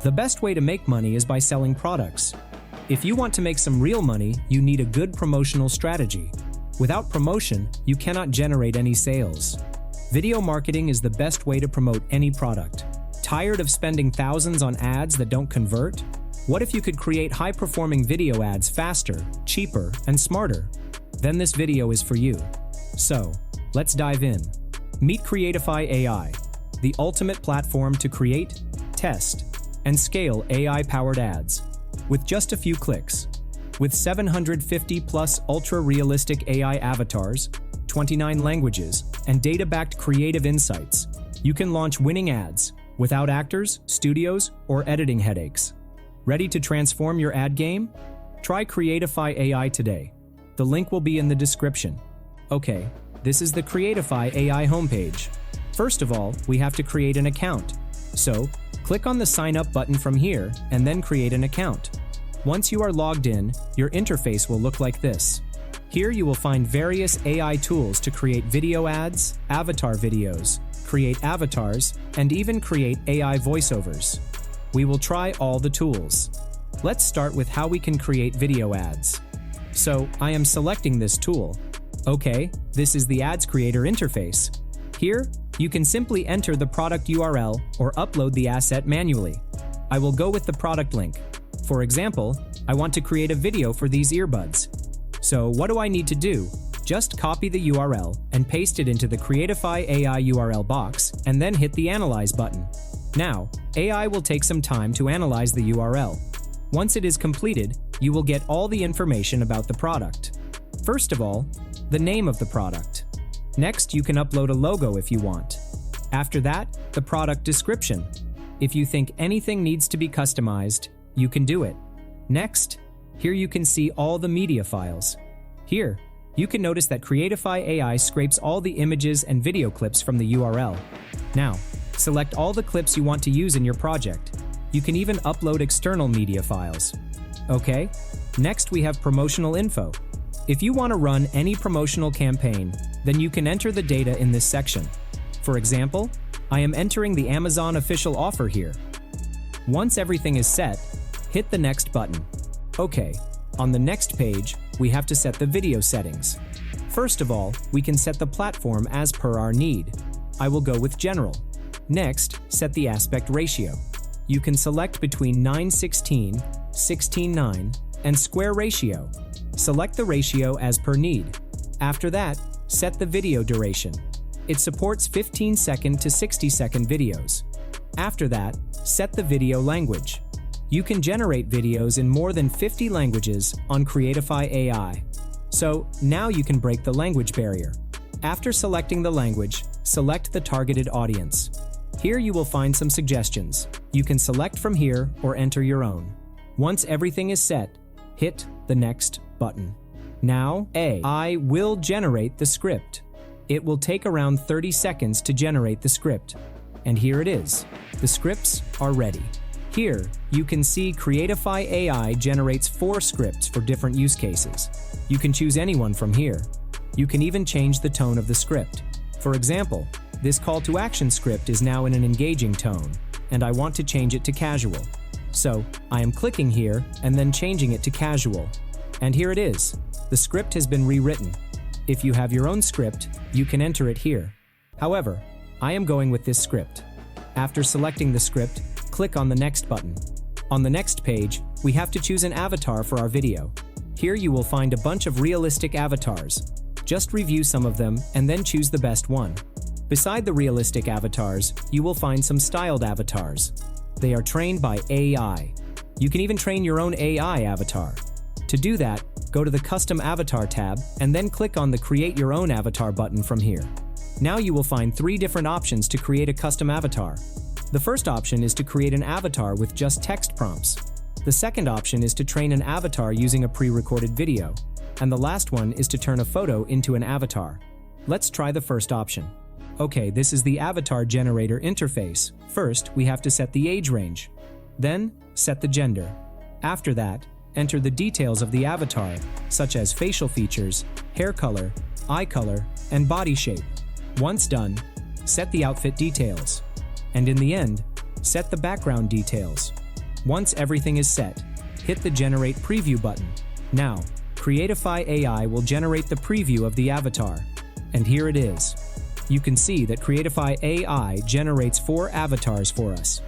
The best way to make money is by selling products. If you want to make some real money, you need a good promotional strategy. Without promotion, you cannot generate any sales. Video marketing is the best way to promote any product. Tired of spending thousands on ads that don't convert? What if you could create high-performing video ads faster, cheaper, and smarter? Then this video is for you. So, let's dive in. Meet Creatify AI, the ultimate platform to create, test, and scale AI-powered ads with just a few clicks. With 750-plus ultra-realistic AI avatars, 29 languages, and data-backed creative insights, you can launch winning ads without actors, studios, or editing headaches. Ready to transform your ad game? Try Creatify AI today. The link will be in the description. Okay, this is the Creatify AI homepage. First of all, we have to create an account. So, click on the Sign Up button from here and then create an account. Once you are logged in, your interface will look like this. Here you will find various AI tools to create video ads, avatar videos, create avatars, and even create AI voiceovers. We will try all the tools. Let's start with how we can create video ads. So, I am selecting this tool. Okay, this is the Ads Creator interface. Here, you can simply enter the product URL or upload the asset manually. I will go with the product link. For example, I want to create a video for these earbuds. So what do I need to do? Just copy the URL and paste it into the Creatify AI URL box and then hit the Analyze button. Now, AI will take some time to analyze the URL. Once it is completed, you will get all the information about the product. First of all, the name of the product. Next, you can upload a logo if you want. After that, the product description. If you think anything needs to be customized, you can do it. Next, here you can see all the media files. Here, you can notice that Creatify AI scrapes all the images and video clips from the URL. Now, select all the clips you want to use in your project. You can even upload external media files. Okay, next we have promotional info. If you want to run any promotional campaign, then you can enter the data in this section. For example, I am entering the Amazon official offer here. Once everything is set, hit the Next button. Okay, on the next page, we have to set the video settings. First of all, we can set the platform as per our need. I will go with General. Next, set the aspect ratio. You can select between 9:16, 16:9, and square ratio. Select the ratio as per need. After that, set the video duration. It supports 15-second to 60-second videos. After that, set the video language. You can generate videos in more than 50 languages on Creatify AI. So, now you can break the language barrier. After selecting the language, select the targeted audience. Here you will find some suggestions. You can select from here or enter your own. Once everything is set, hit the Next button. Now, AI will generate the script. It will take around 30 seconds to generate the script. And here it is. The scripts are ready. Here, you can see Creatify AI generates 4 scripts for different use cases. You can choose anyone from here. You can even change the tone of the script. For example, this call to action script is now in an engaging tone, and I want to change it to casual. So, I am clicking here and then changing it to casual. And here it is. The script has been rewritten. If you have your own script, you can enter it here. However, I am going with this script. After selecting the script, click on the Next button. On the next page, we have to choose an avatar for our video. Here you will find a bunch of realistic avatars. Just review some of them and then choose the best one. Beside the realistic avatars, you will find some styled avatars. They are trained by AI. You can even train your own AI avatar. To do that, go to the Custom Avatar tab and then click on the Create Your Own Avatar button from here. Now you will find 3 different options to create a custom avatar. The first option is to create an avatar with just text prompts. The second option is to train an avatar using a pre-recorded video. And the last one is to turn a photo into an avatar. Let's try the first option. Okay, this is the avatar generator interface. First, we have to set the age range. Then, set the gender. After that, enter the details of the avatar, such as facial features, hair color, eye color, and body shape. Once done, set the outfit details. And in the end, set the background details. Once everything is set, hit the Generate Preview button. Now, Creatify AI will generate the preview of the avatar. And here it is. You can see that Creatify AI generates 4 avatars for us.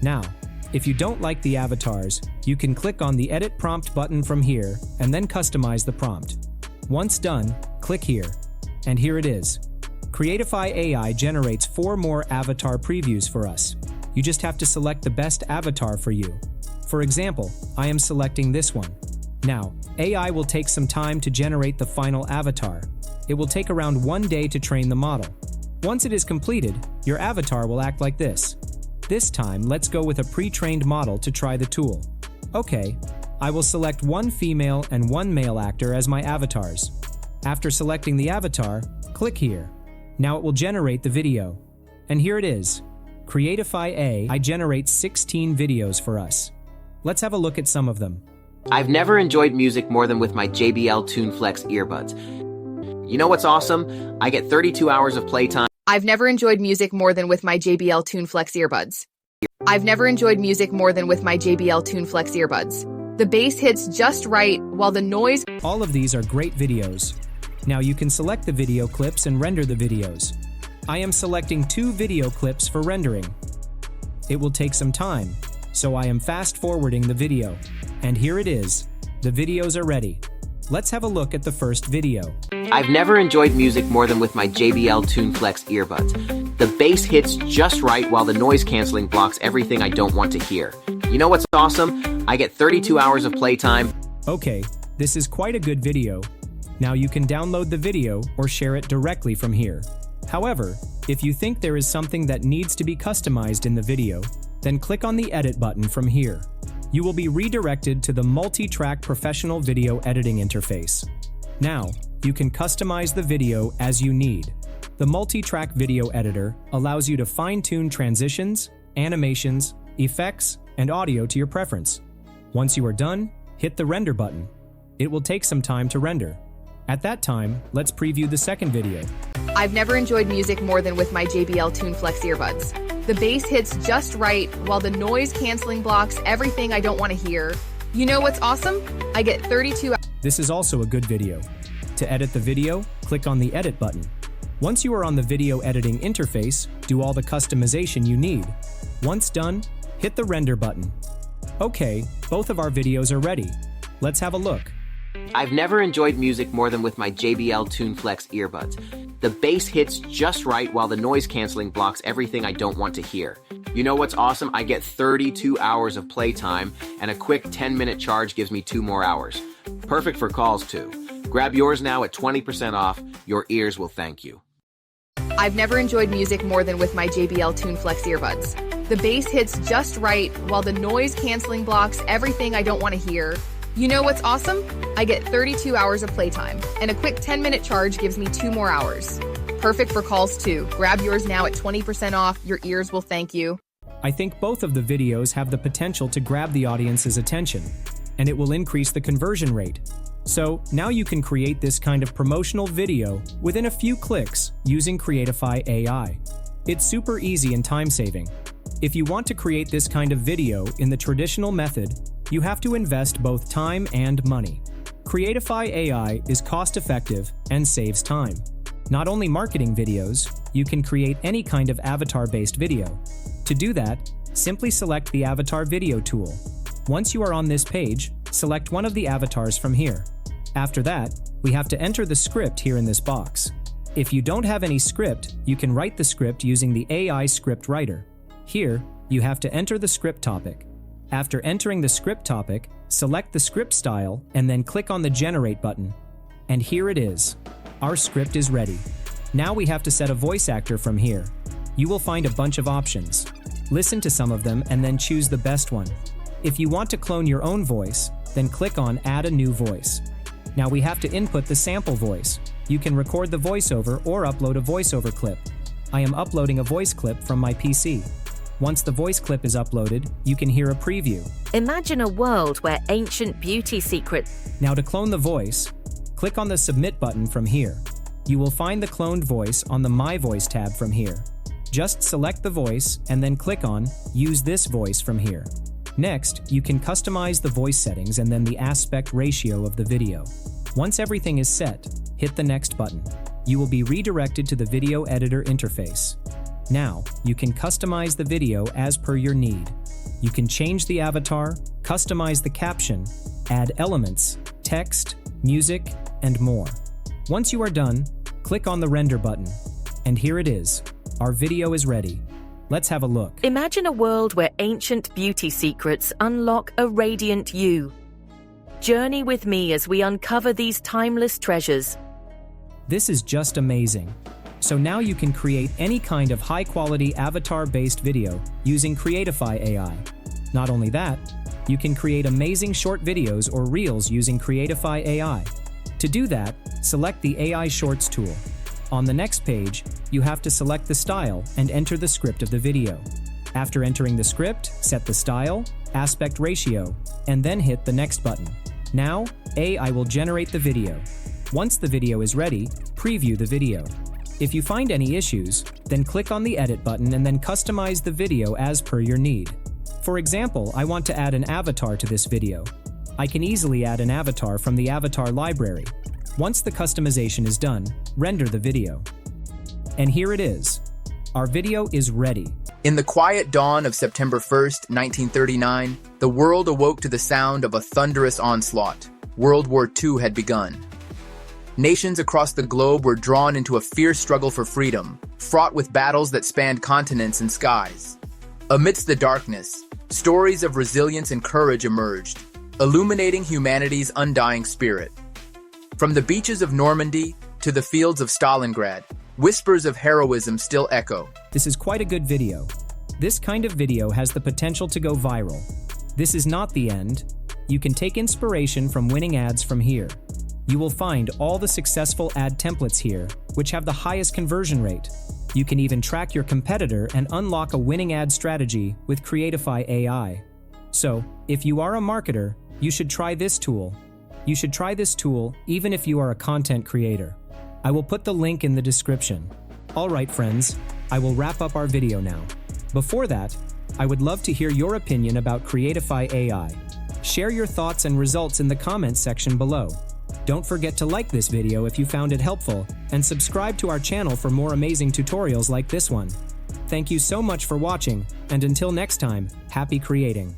Now, if you don't like the avatars, you can click on the Edit Prompt button from here and then customize the prompt. Once done, click here. And here it is. Creatify AI generates 4 more avatar previews for us. You just have to select the best avatar for you. For example, I am selecting this one. Now, AI will take some time to generate the final avatar. It will take around 1 day to train the model. Once it is completed, your avatar will act like this. This time, let's go with a pre-trained model to try the tool. Okay, I will select 1 female and 1 male actor as my avatars. After selecting the avatar, click here. Now it will generate the video. And here it is. Creatify AI generates 16 videos for us. Let's have a look at some of them. I've never enjoyed music more than with my JBL TuneFlex earbuds. You know what's awesome? I get 32 hours of playtime. I've never enjoyed music more than with my JBL TuneFlex earbuds. I've never enjoyed music more than with my JBL TuneFlex earbuds. The bass hits just right while the noise... All of these are great videos. Now you can select the video clips and render the videos. I am selecting 2 video clips for rendering. It will take some time, so I am fast forwarding the video. And here it is. The videos are ready. Let's have a look at the first video. I've never enjoyed music more than with my JBL TuneFlex earbuds. The bass hits just right while the noise canceling blocks everything I don't want to hear. You know what's awesome? I get 32 hours of playtime. Okay, this is quite a good video. Now you can download the video or share it directly from here. However, if you think there is something that needs to be customized in the video, then click on the Edit button from here. You will be redirected to the multi-track professional video editing interface. Now, you can customize the video as you need. The multi-track video editor allows you to fine-tune transitions, animations, effects, and audio to your preference. Once you are done, hit the Render button. It will take some time to render. At that time, let's preview the second video. I've never enjoyed music more than with my JBL TuneFlex earbuds. The bass hits just right while the noise canceling blocks everything I don't want to hear. You know what's awesome? I get 32 hours. This is also a good video. To edit the video, click on the Edit button. Once you are on the video editing interface, do all the customization you need. Once done, hit the Render button. Okay, both of our videos are ready. Let's have a look. I've never enjoyed music more than with my JBL TuneFlex earbuds. The bass hits just right while the noise canceling blocks everything I don't want to hear. You know what's awesome? I get 32 hours of playtime, and a quick 10-minute charge gives me 2 more hours. Perfect for calls too. Grab yours now at 20% off. Your ears will thank you. I've never enjoyed music more than with my JBL TuneFlex earbuds. The bass hits just right while the noise canceling blocks everything I don't want to hear. You know what's awesome? I get 32 hours of playtime, and a quick 10-minute charge gives me 2 more hours. Perfect for calls too. Grab yours now at 20% off. Your ears will thank you. I think both of the videos have the potential to grab the audience's attention, and it will increase the conversion rate. So now you can create this kind of promotional video within a few clicks using Creatify AI. It's super easy and time-saving. If you want to create this kind of video in the traditional method, you have to invest both time and money. Creatify AI is cost-effective and saves time. Not only marketing videos, you can create any kind of avatar-based video. To do that, simply select the Avatar Video tool. Once you are on this page, select one of the avatars from here. After that, we have to enter the script here in this box. If you don't have any script, you can write the script using the AI script writer. Here, you have to enter the script topic. After entering the script topic, select the script style and then click on the Generate button. And here it is. Our script is ready. Now we have to set a voice actor from here. You will find a bunch of options. Listen to some of them and then choose the best one. If you want to clone your own voice, then click on Add a new voice. Now we have to input the sample voice. You can record the voiceover or upload a voiceover clip. I am uploading a voice clip from my PC. Once the voice clip is uploaded, you can hear a preview. Imagine a world where ancient beauty secrets... Now to clone the voice, click on the Submit button from here. You will find the cloned voice on the My Voice tab from here. Just select the voice and then click on Use this voice from here. Next, you can customize the voice settings and then the aspect ratio of the video. Once everything is set, hit the Next button. You will be redirected to the video editor interface. Now, you can customize the video as per your need. You can change the avatar, customize the caption, add elements, text, music, and more. Once you are done, click on the Render button. And here it is. Our video is ready. Let's have a look. Imagine a world where ancient beauty secrets unlock a radiant you. Journey with me as we uncover these timeless treasures. This is just amazing. So now you can create any kind of high-quality avatar-based video using Creatify AI. Not only that, you can create amazing short videos or reels using Creatify AI. To do that, select the AI Shorts tool. On the next page, you have to select the style and enter the script of the video. After entering the script, set the style, aspect ratio, and then hit the Next button. Now, AI will generate the video. Once the video is ready, preview the video. If you find any issues, then click on the Edit button and then customize the video as per your need. For example, I want to add an avatar to this video. I can easily add an avatar from the avatar library. Once the customization is done, render the video. And here it is. Our video is ready. In the quiet dawn of September 1st, 1939, the world awoke to the sound of a thunderous onslaught. World War II had begun. Nations across the globe were drawn into a fierce struggle for freedom, fraught with battles that spanned continents and skies. Amidst the darkness, stories of resilience and courage emerged, illuminating humanity's undying spirit. From the beaches of Normandy to the fields of Stalingrad, whispers of heroism still echo. This is quite a good video. This kind of video has the potential to go viral. This is not the end. You can take inspiration from winning ads from here. You will find all the successful ad templates here, which have the highest conversion rate. You can even track your competitor and unlock a winning ad strategy with Creatify AI. So, if you are a marketer, you should try this tool. You should try this tool even if you are a content creator. I will put the link in the description. Alright friends, I will wrap up our video now. Before that, I would love to hear your opinion about Creatify AI. Share your thoughts and results in the comments section below. Don't forget to like this video if you found it helpful, and subscribe to our channel for more amazing tutorials like this one. Thank you so much for watching, and until next time, happy creating!